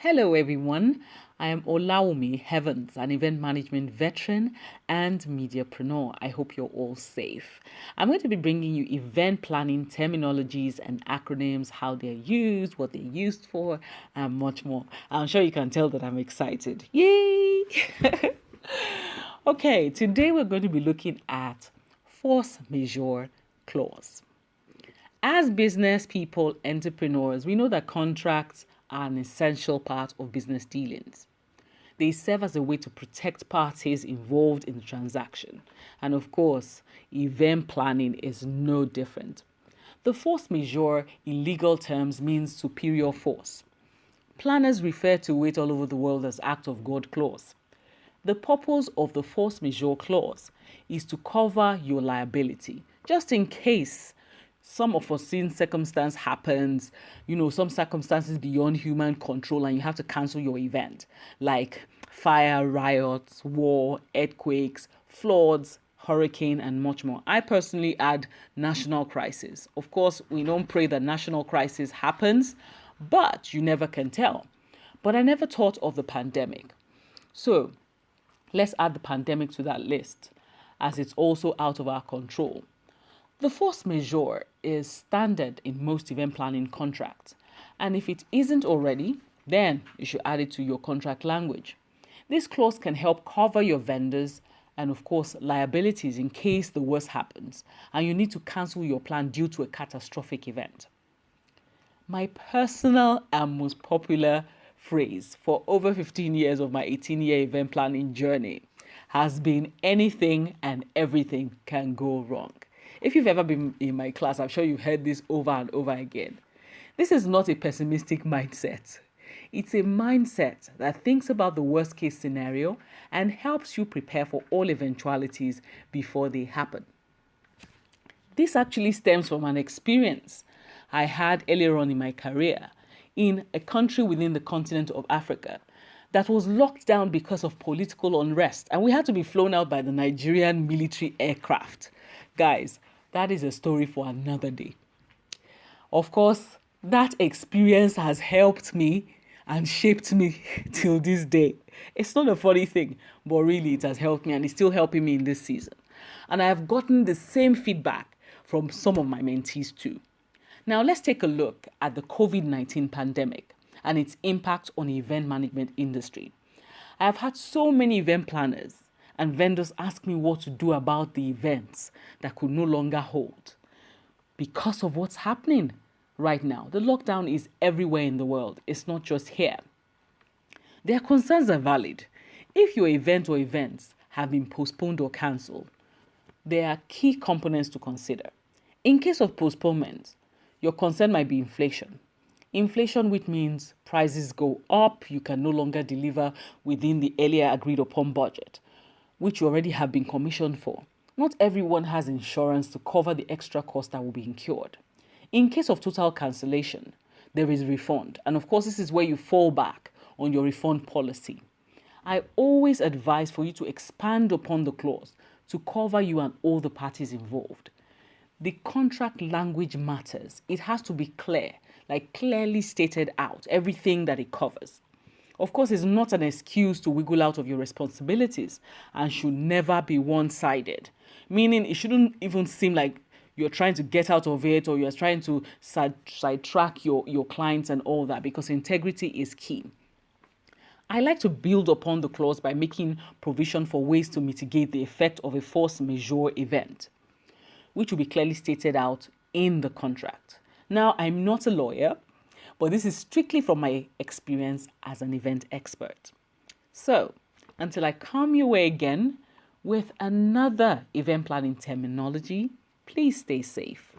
Hello everyone, I am Olaomi Heavens, an event management veteran and mediapreneur. I hope you're all safe. I'm going to be bringing you event planning terminologies and acronyms, how they're used, what they're used for, and much more. I'm sure you can tell that I'm excited. Yay! Okay, today we're going to be looking at force majeure clause. As business people, entrepreneurs, we know that contracts are an essential part of business dealings. They serve as a way to protect parties involved in the transaction. And of course, event planning is no different. The force majeure in legal terms means superior force. Planners refer to it all over the world as act of God clause. The purpose of the force majeure clause is to cover your liability, just in case some unforeseen circumstance happens, some circumstances beyond human control, and you have to cancel your event, like fire, riots, war, earthquakes, floods, hurricane, and much more. I personally add national crisis. Of course, we don't pray that national crisis happens, but you never can tell. But I never thought of the pandemic. So let's add the pandemic to that list, as it's also out of our control. The force majeure is standard in most event planning contracts, and if it isn't already, then you should add it to your contract language. This clause can help cover your vendors and, of course, liabilities in case the worst happens and you need to cancel your plan due to a catastrophic event. My personal and most popular phrase for over 15 years of my 18-year event planning journey has been anything and everything can go wrong. If you've ever been in my class, I'm sure you've heard this over and over again. This is not a pessimistic mindset. It's a mindset that thinks about the worst case scenario and helps you prepare for all eventualities before they happen. This actually stems from an experience I had earlier on in my career in a country within the continent of Africa that was locked down because of political unrest, and we had to be flown out by the Nigerian military aircraft. Guys, that is a story for another day. Of course, that experience has helped me and shaped me till this day. It's not a funny thing, but really it has helped me and it's still helping me in this season. And I have gotten the same feedback from some of my mentees too. Now let's take a look at the COVID-19 pandemic and its impact on the event management industry. I have had so many event planners and vendors ask me what to do about the events that could no longer hold because of what's happening right now. The lockdown is everywhere in the world. It's not just here. Their concerns are valid. If your event or events have been postponed or cancelled, there are key components to consider. In case of postponement, your concern might be inflation. Inflation, which means prices go up, you can no longer deliver within the earlier agreed upon budget, which you already have been commissioned for. Not everyone has insurance to cover the extra cost that will be incurred. In case of total cancellation, there is refund. And of course, this is where you fall back on your refund policy. I always advise for you to expand upon the clause to cover you and all the parties involved. The contract language matters. It has to be clear, like clearly stated out, everything that it covers. Of course, it's not an excuse to wiggle out of your responsibilities and should never be one-sided, meaning it shouldn't even seem like you're trying to get out of it or you're trying to sidetrack your clients and all that, because integrity is key. I like to build upon the clause by making provision for ways to mitigate the effect of a force majeure event, which will be clearly stated out in the contract. Now, I'm not a lawyer, but this is strictly from my experience as an event expert. So, until I come your way again with another event planning terminology, please stay safe.